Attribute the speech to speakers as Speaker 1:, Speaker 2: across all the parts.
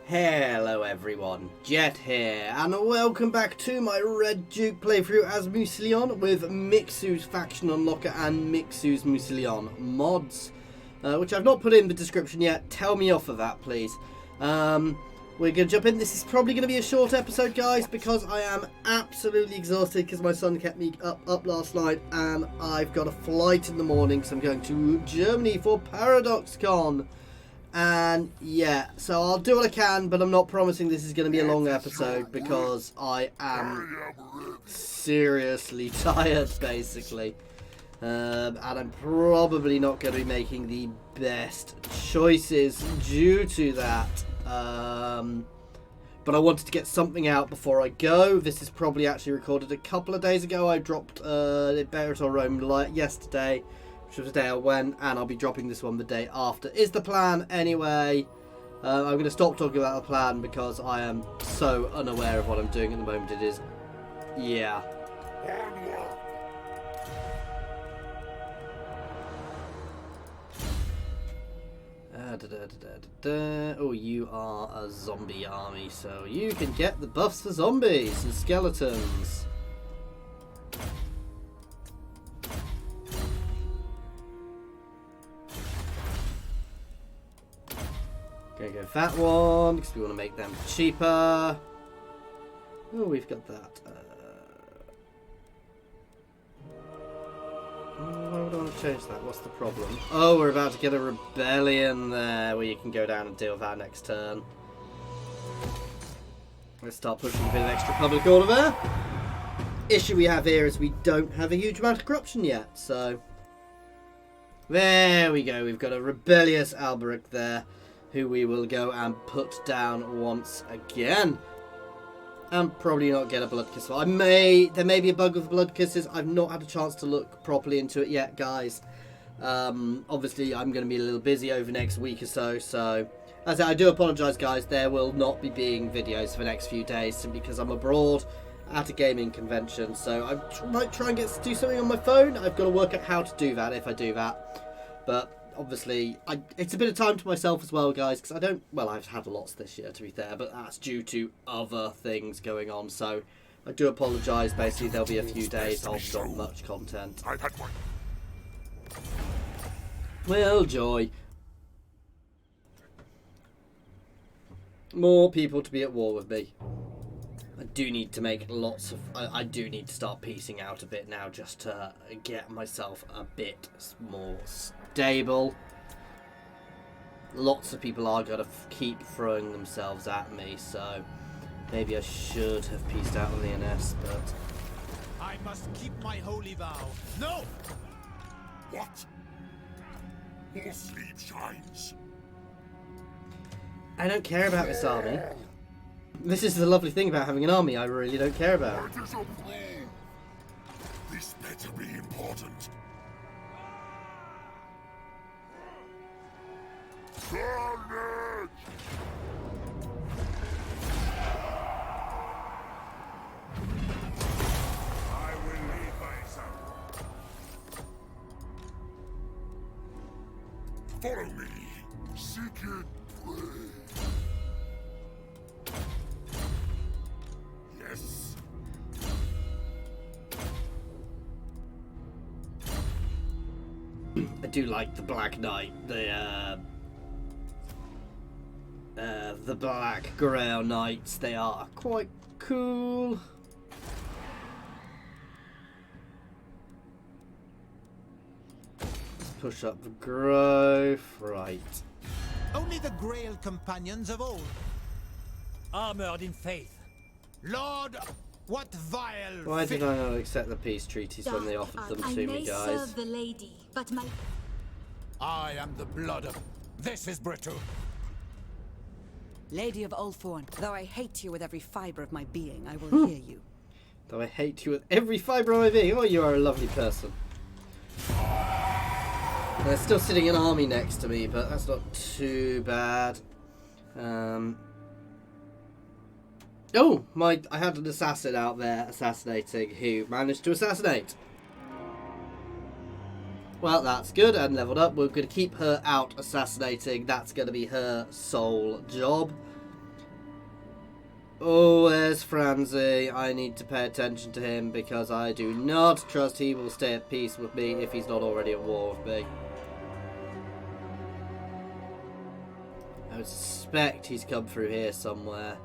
Speaker 1: Hello everyone, Jet here, and welcome back to my Red Duke playthrough as Mousillon with Mixu's Faction Unlocker and Mixu's Mousillon mods, which I've not put in the description yet. Tell me off of that, please. We're going to jump in. This is probably going to be a short episode, guys, because I am absolutely exhausted because my son kept me up last night, and I've got a flight in the morning, so I'm going to Germany for ParadoxCon. And yeah, so I'll do what I can, but I'm not promising this is going to be a long episode because I am seriously tired, basically. And I'm probably not going to be making the best choices due to that. But I wanted to get something out before I go. This is probably actually recorded a couple of days ago. I dropped Bretonia yesterday, which was the day I went, and I'll be dropping this one the day after, is the plan anyway. I'm going to stop talking about the plan because I am so unaware of what I'm doing at the moment. It is, yeah. Oh, you are a zombie army, so you can get the buffs for zombies and skeletons. Gonna go that one because we want to make them cheaper. Oh, we've got that. Why would I want to change that? What's the problem? Oh, we're about to get a rebellion there where you can go down and deal with that next turn. Let's start pushing a bit of extra public order there. Issue we have here is we don't have a huge amount of corruption yet, so there we go. We've got a rebellious Alberic there, who we will go and put down once again. And probably not get a blood kiss. There may be a bug with blood kisses. I've not had a chance to look properly into it yet, guys. Obviously, I'm going to be a little busy over the next week or so. So, as I do apologise, guys. There will not be being videos for the next few days simply because I'm abroad at a gaming convention. So, I might try and do something on my phone. I've got to work out how to do that if I do that. But obviously, it's a bit of time to myself as well, guys, because I've had lots this year, to be fair, but that's due to other things going on, so I do apologise. Basically, there'll be a few days of not much content.
Speaker 2: I've had one.
Speaker 1: Well, joy. More people to be at war with me. I do need to make lots of... I do need to start piecing out a bit now just to get myself a bit more stable. Lots of people are going to keep throwing themselves at me, so maybe I should have pieced out on the NS, but...
Speaker 3: I must keep my holy vow. No!
Speaker 2: What? More sleep shines.
Speaker 1: I don't care about this army. This is the lovely thing about having an army I really don't care about.
Speaker 2: It is a fool. This better be important. Carnage! I will lead by example. Follow me. Seek it, pray. Yes.
Speaker 1: I do like the Black Knight, the Black Grail Knights. They are quite cool. Let's push up the growth. Right.
Speaker 3: Only the Grail companions of old.
Speaker 4: Armored in faith.
Speaker 3: Lord, what vile...
Speaker 1: Why did I not accept the peace treaties when they offered them to me, guys?
Speaker 5: I may serve the lady, but my...
Speaker 3: I am the blood of... This is Bretonia.
Speaker 6: Lady of Ulthorn, though I hate you with every fibre of my being, I will hear you.
Speaker 1: Though I hate you with every fibre of my being. Oh, you are a lovely person. There's still sitting an army next to me, but that's not too bad. Oh, I had an assassin out there assassinating who managed to assassinate. Well, that's good and leveled up. We're going to keep her out assassinating. That's going to be her sole job. Oh, there's Franzi. I need to pay attention to him because I do not trust he will stay at peace with me if he's not already at war with me. I would suspect he's come through here somewhere.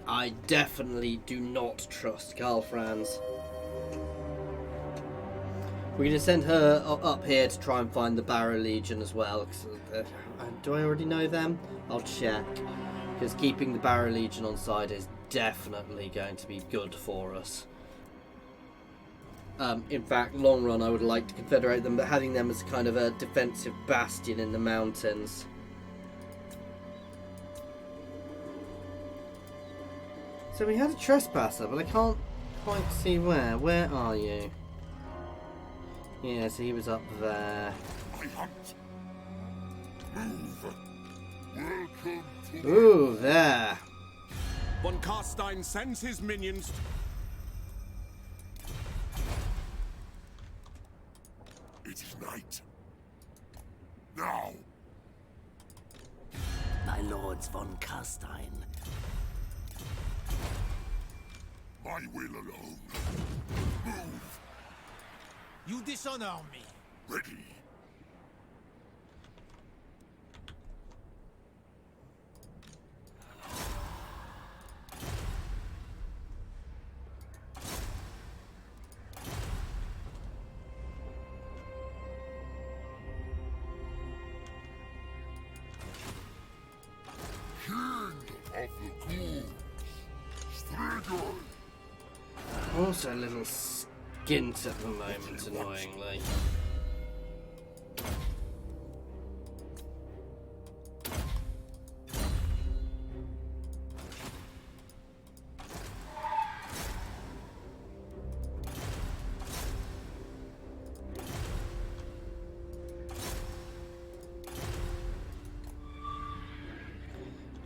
Speaker 1: I definitely do not trust Karl Franz. We're going to send her up here to try and find the Barrow Legion as well. Do I already know them? I'll check. Because keeping the Barrow Legion on side is definitely going to be good for us. In fact, long run I would like to confederate them, but having them as kind of a defensive bastion in the mountains. So we had a trespasser, but I can't quite see where. Where are you? Yeah, so he was up there.
Speaker 2: I hunt. Move. Welcome to
Speaker 1: Ooh, there.
Speaker 5: Von Karstein sends his minions.
Speaker 2: It is night. Now.
Speaker 7: My lords von Karstein.
Speaker 2: My will alone. Move.
Speaker 3: You dishonor me.
Speaker 2: Ready. King of the ghouls. Strider.
Speaker 1: Also a little skint at the moment, annoyingly.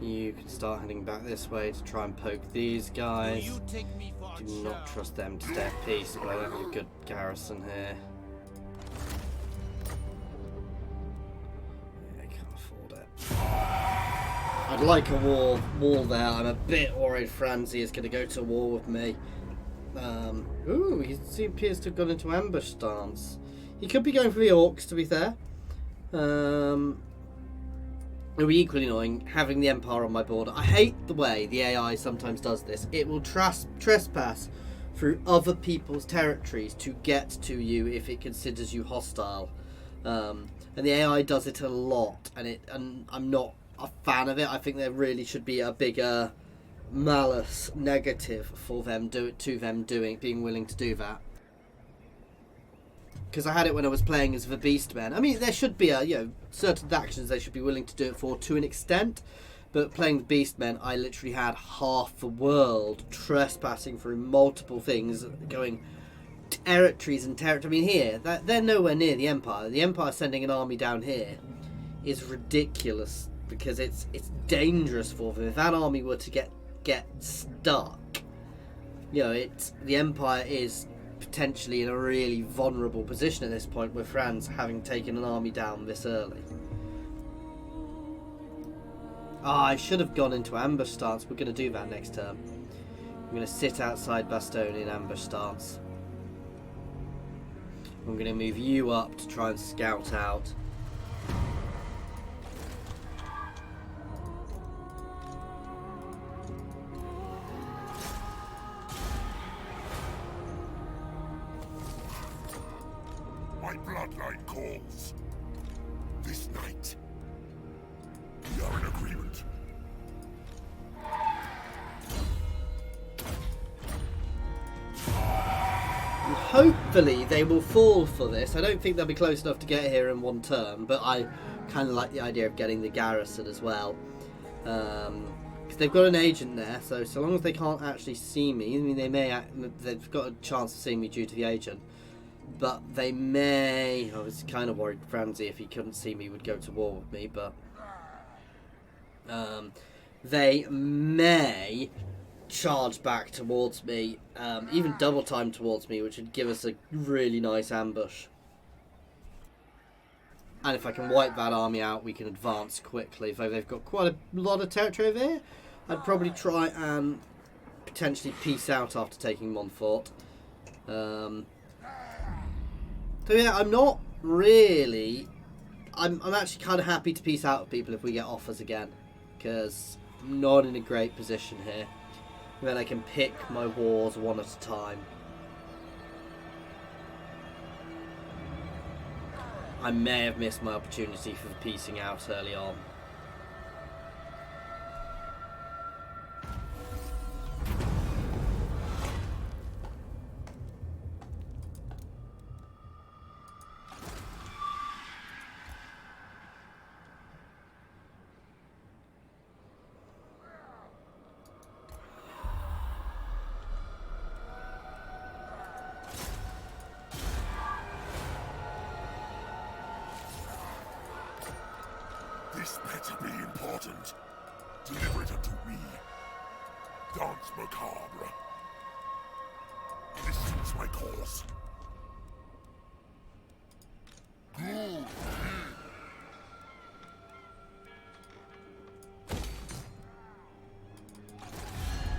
Speaker 1: You can start heading back this way to try and poke these guys.
Speaker 3: You take me for a
Speaker 1: Do not
Speaker 3: show.
Speaker 1: trust them to stay at peace, but I don't have a good garrison here. Yeah, I can't afford it. I'd like a wall there. I'm a bit worried Franzi is going to go to war with me. Ooh, he appears to have gone into ambush stance. He could be going for the orcs, to be fair. It would be equally annoying having the Empire on my border. I hate the way the AI sometimes does this. It will trespass through other people's territories to get to you if it considers you hostile. And the AI does it a lot, and I'm not a fan of it. I think there really should be a bigger malice negative for them being willing to do that. Because I had it when I was playing as the Beastmen. I mean, there should be certain actions they should be willing to do it for to an extent. But playing the Beastmen, I literally had half the world trespassing through multiple things, going territories and territory. I mean, here, they're nowhere near the Empire. The Empire sending an army down here is ridiculous because it's dangerous for them. If that army were to get stuck, the Empire is potentially in a really vulnerable position at this point, with France having taken an army down this early. I should have gone into ambush stance. We're going to do that next turn. I'm going to sit outside Bastogne in ambush stance. I'm going to move you up to try and scout out.
Speaker 2: My bloodline calls. This night. We are in agreement.
Speaker 1: And hopefully they will fall for this. I don't think they'll be close enough to get here in one turn, but I kind of like the idea of getting the garrison as well. Because they've got an agent there, so long as they can't actually see me, I mean, they've got a chance of seeing me due to the agent. But they may... I was kind of worried Franzi, if he couldn't see me, would go to war with me, but... they may charge back towards me, even double time towards me, which would give us a really nice ambush. And if I can wipe that army out, we can advance quickly. Though they've got quite a lot of territory over here, I'd probably try and potentially peace out after taking Montfort. So yeah, I'm not really... I'm actually kind of happy to peace out with people if we get offers again. Because I'm not in a great position here. Then I can pick my wars one at a time. I may have missed my opportunity for piecing out early on.
Speaker 2: This better be important. Deliver it unto me. Dance macabre. This suits my cause. Good.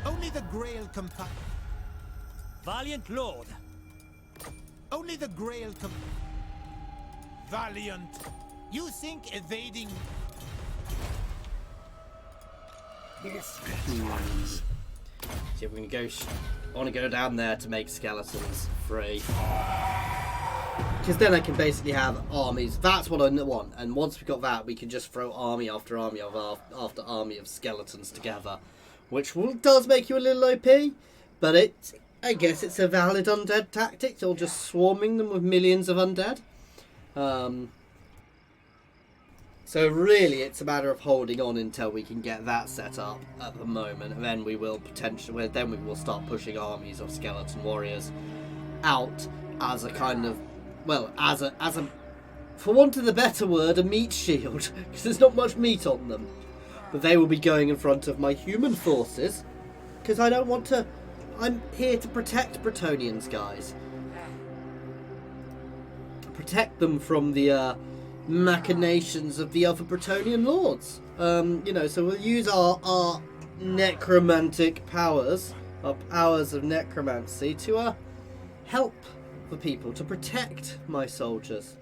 Speaker 3: Only the Grail
Speaker 4: Valiant Lord.
Speaker 3: Only the Grail Valiant. You think evading...
Speaker 2: More sweet rights.
Speaker 1: See, we're going to go... I want to go down there to make skeletons free. Because then I can basically have armies. That's what I want. And once we've got that, we can just throw army after army after army of skeletons together. Which does make you a little OP. But I guess it's a valid undead tactic. Or just swarming them with millions of undead. So really, it's a matter of holding on until we can get that set up at the moment, and then we will potentially, then we will start pushing armies of skeleton warriors out as a kind of, well, as a, for want of the better word, a meat shield, because there's not much meat on them. But they will be going in front of my human forces, because I don't want to. I'm here to protect Bretonians, guys. Protect them from the machinations of the other Bretonian lords. You know, so we'll use our necromantic powers, our powers of necromancy, to help the people, to protect my soldiers.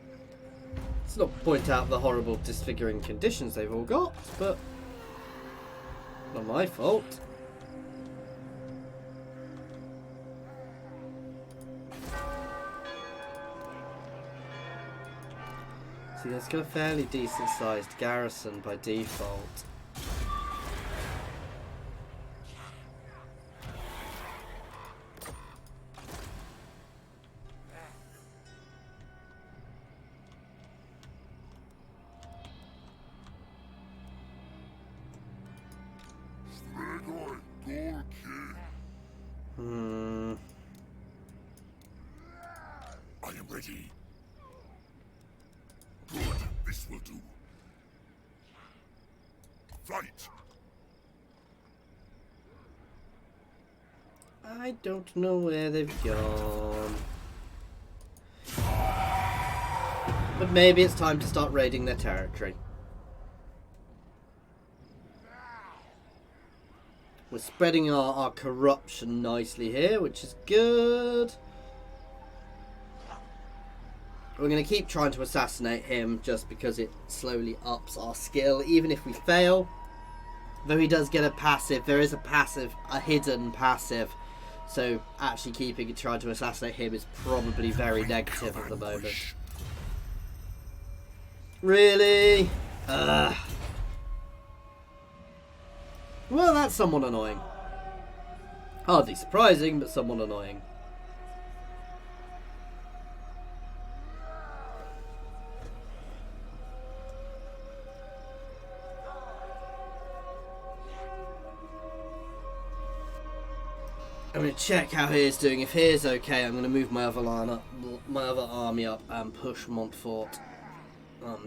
Speaker 1: Let's not point out the horrible disfiguring conditions they've all got, but not my fault. See, it's got a fairly decent sized garrison by default.
Speaker 2: I am ready. Good, this will do. Fight!
Speaker 1: I don't know where they've gone. But maybe it's time to start raiding their territory. We're spreading our corruption nicely here, which is good. We're going to keep trying to assassinate him just because it slowly ups our skill, even if we fail. Though he does get a passive, there is a passive, a hidden passive. So actually trying to assassinate him is probably very negative at the moment. Really? Well, that's somewhat annoying. Hardly surprising, but somewhat annoying. I'm going to check how he's doing. If he's okay, I'm going to move my other army up and push Montfort,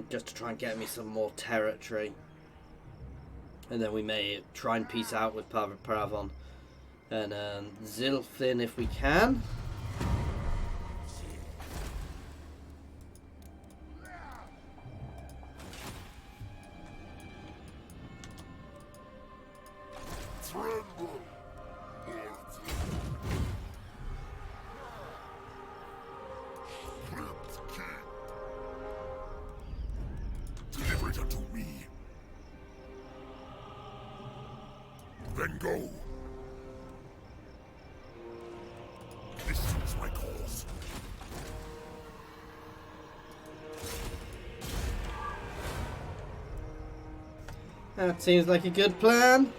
Speaker 1: just to try and get me some more territory. And then we may try and peace out with Paravon and Zilfin if we can.
Speaker 2: Then go. This suits my cause.
Speaker 1: That seems like a good plan.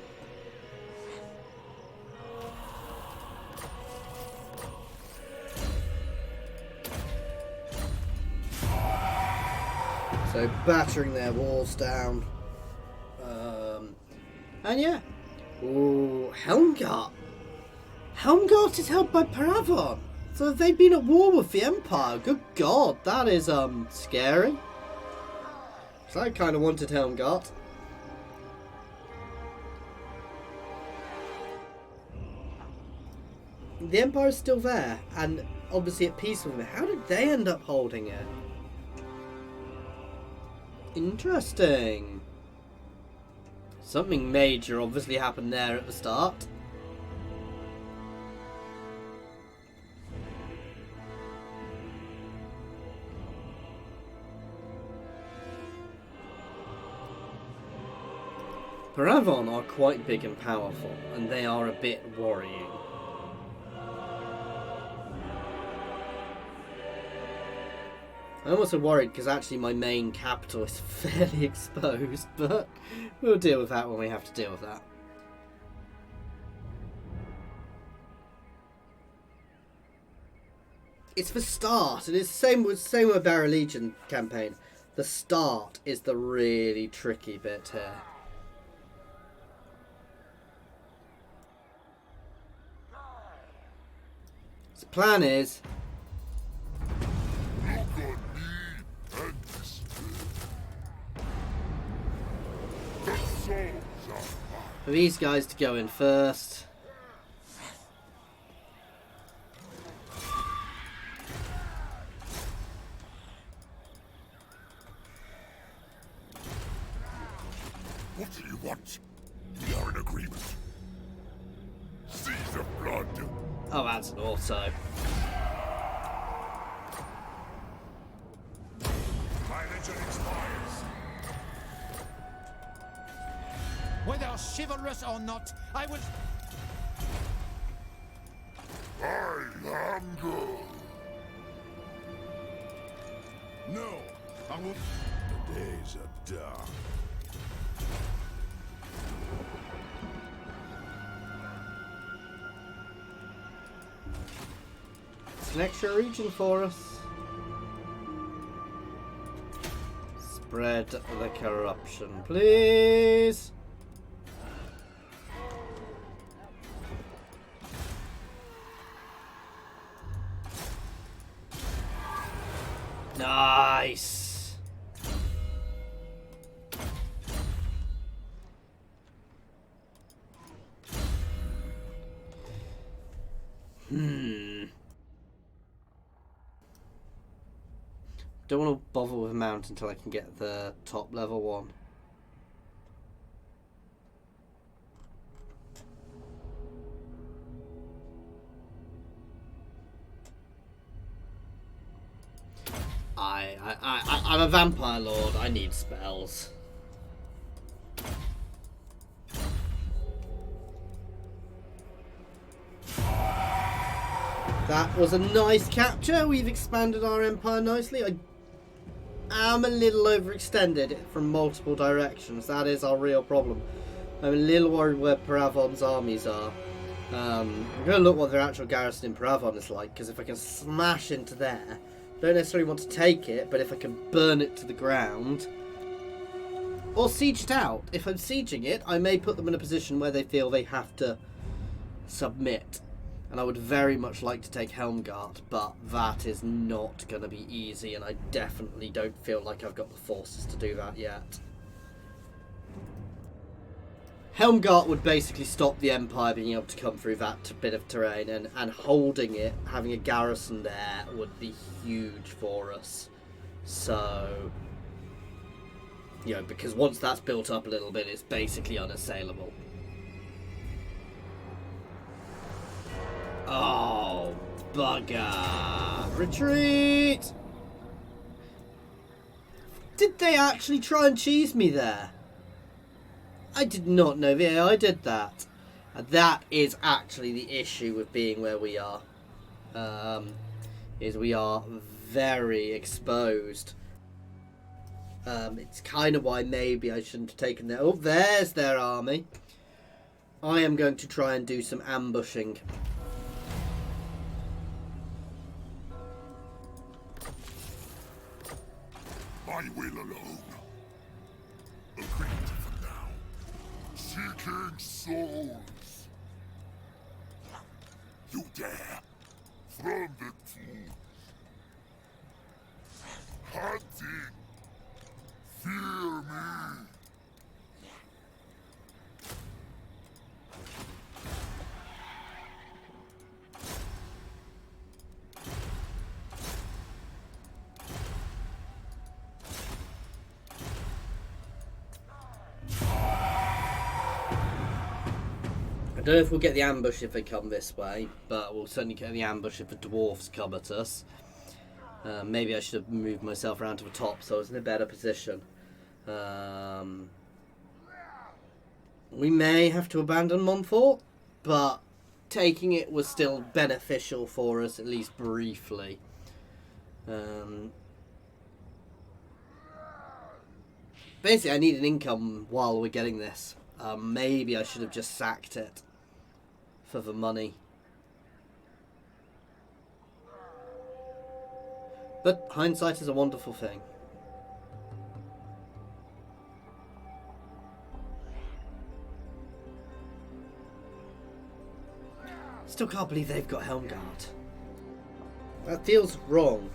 Speaker 1: So battering their walls down. And yeah. Ooh, Helmgart. Helmgart is held by Paravon. So they've been at war with the Empire. Good God, that is scary. So I kind of wanted Helmgart. The Empire is still there, and obviously at peace with it. How did they end up holding it? Interesting. Something major obviously happened there at the start. Paravon are quite big and powerful, and they are a bit worrying. I'm also worried because actually my main capital is fairly exposed, but we'll deal with that when we have to deal with that. It's the start, and it's the same with Barra Legion campaign. The start is the really tricky bit here. So the plan is for these guys to go in first.
Speaker 2: What do you want? We are in agreement. Seas of blood.
Speaker 1: Oh, that's an auto.
Speaker 2: My legend expires.
Speaker 3: Whether chivalrous or not, I will...
Speaker 2: I am good.
Speaker 3: No, I will... The days are dark.
Speaker 1: It's an extra region for us. Spread the corruption, please. Nice. Don't want to bother with a mount until I can get the top level one. I'm a vampire lord. I need spells. That was a nice capture. We've expanded our empire nicely. I am a little overextended from multiple directions. That is our real problem. I'm a little worried where Paravon's armies are. I'm going to look what their actual garrison in Paravon is like, because if I can smash into there, I don't necessarily want to take it, but if I can burn it to the ground, or siege it out. If I'm sieging it, I may put them in a position where they feel they have to submit. And I would very much like to take Helmgart, but that is not going to be easy, and I definitely don't feel like I've got the forces to do that yet. Helmgart would basically stop the Empire being able to come through that bit of terrain, and holding it, having a garrison there, would be huge for us. So, you know, because once that's built up a little bit, it's basically unassailable. Oh, bugger. Retreat! Did they actually try and cheese me there? I did not know the AI did that. And that is actually the issue with being where we are. Is we are very exposed. It's kind of why maybe I shouldn't have taken their... Oh, there's their army. I am going to try and do some ambushing.
Speaker 2: My will alone. Agreed for now. Seeking souls. You dare. From the food. Hunting. Fear me.
Speaker 1: I don't know if we'll get the ambush if they come this way, but we'll certainly get the ambush if the dwarves come at us. Maybe I should have moved myself around to the top so I was in a better position. We may have to abandon Montfort, but taking it was still beneficial for us, at least briefly. Basically, I need an income while we're getting this. Maybe I should have just sacked it for the money. But hindsight is a wonderful thing. Still can't believe they've got Helm Guard. That feels wrong.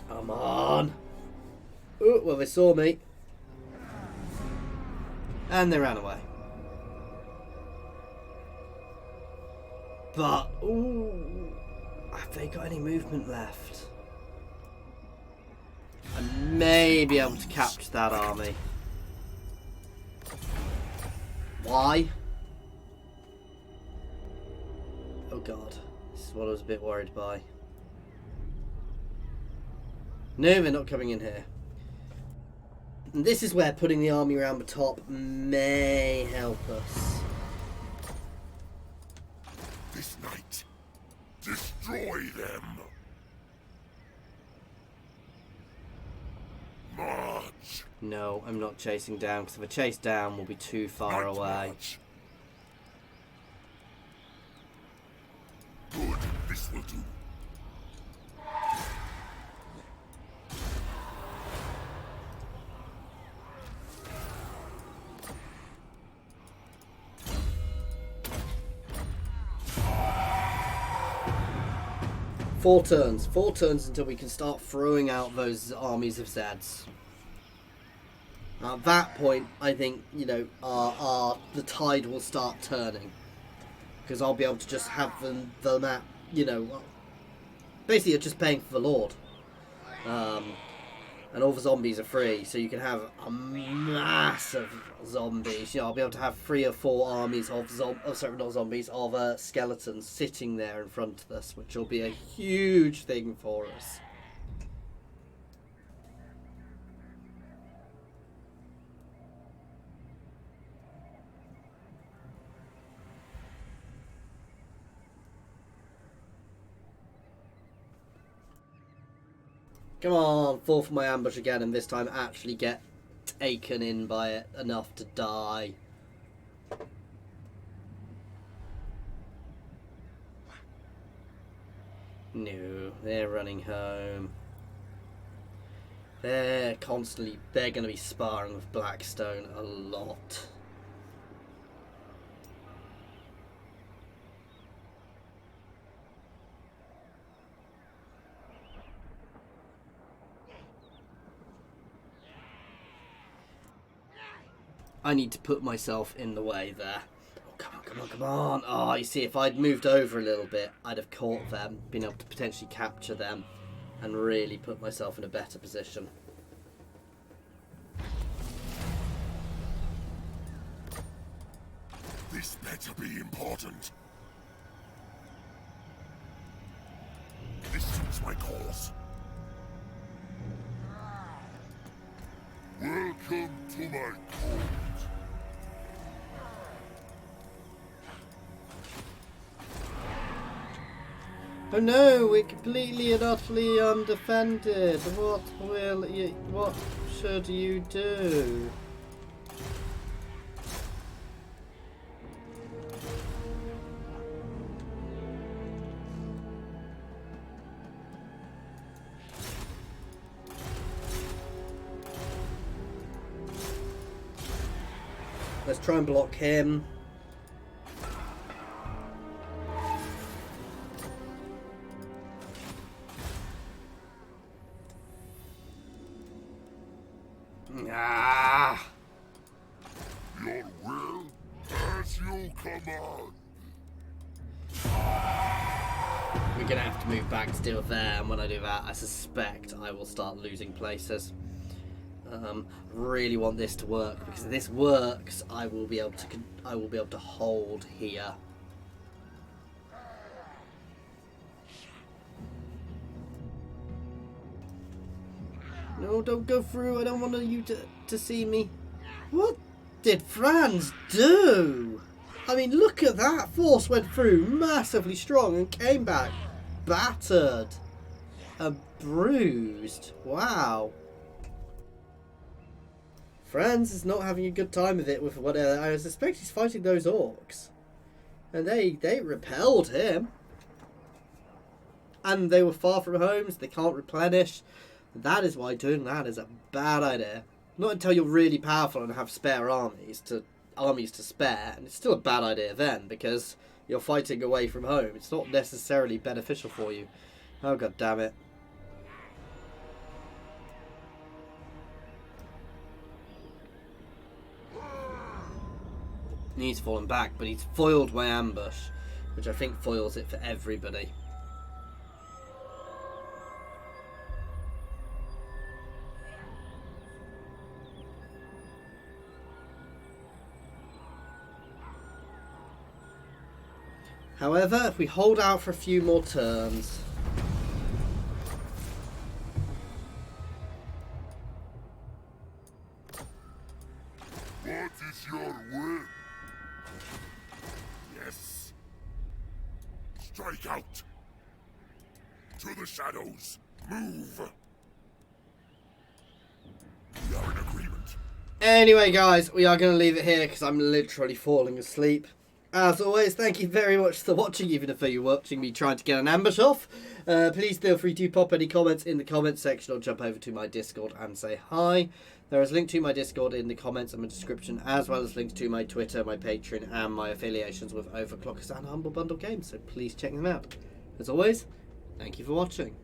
Speaker 1: Come on. Oh, well, they saw me. And they ran away. But, ooh, have they got any movement left? I may be able to capture that army. Why? Oh god, this is what I was a bit worried by. No, they're not coming in here. And this is where putting the army around the top may help us.
Speaker 2: This night, destroy them. March.
Speaker 1: No, I'm not chasing down, because if I chase down, we'll be too far
Speaker 2: Night
Speaker 1: away.
Speaker 2: march. Good, this will do.
Speaker 1: Four turns until we can start throwing out those armies of Zeds. At that point, I think, you know, the tide will start turning. Because I'll be able to just have them at, you know, basically you're just paying for the Lord. And all the zombies are free, so you can have a massive zombies. You know, I'll be able to have 3 or 4 armies of skeletons sitting there in front of us, which will be a huge thing for us. Come on, fall for my ambush again, and this time actually get taken in by it enough to die. No, they're running home. They're going to be sparring with Blackstone a lot. I need to put myself in the way there. Oh, come on, come on, come on. Oh, you see, if I'd moved over a little bit, I'd have caught them, been able to potentially capture them, and really put myself in a better position.
Speaker 2: This better be important. This suits my cause. Welcome to my court.
Speaker 1: Oh no, we're completely and utterly undefended. What should you do? Let's try and block him. Ah!
Speaker 2: Your will as you command.
Speaker 1: We're gonna have to move back to deal with there, and when I do that, I suspect I will start losing places. Really want this to work, because if this works, I will be able to hold here. No, don't go through. I don't want you to see me. What did Franz do? I mean, look at that. Force went through massively strong and came back battered and bruised. Wow. Franz is not having a good time with it with whatever. I suspect he's fighting those orcs. And they repelled him. And they were far from home, so they can't replenish. That is why doing that is a bad idea. Not until you're really powerful and have spare armies to spare, and it's still a bad idea then, because you're fighting away from home. It's not necessarily beneficial for you. Oh, god damn it. He's fallen back, but he's foiled my ambush, which I think foils it for everybody. However, if we hold out for a few more turns...
Speaker 2: What is your will? Yes. Strike out. To the shadows. Move. We are in agreement.
Speaker 1: Anyway, guys, we are going to leave it here because I'm literally falling asleep. As always, thank you very much for watching, even if you're watching me trying to get an ambush off. Please feel free to pop any comments in the comments section or jump over to my Discord and say hi. There is a link to my Discord in the comments and the description, as well as links to my Twitter, my Patreon, and my affiliations with Overclockers and Humble Bundle Games, so please check them out. As always, thank you for watching.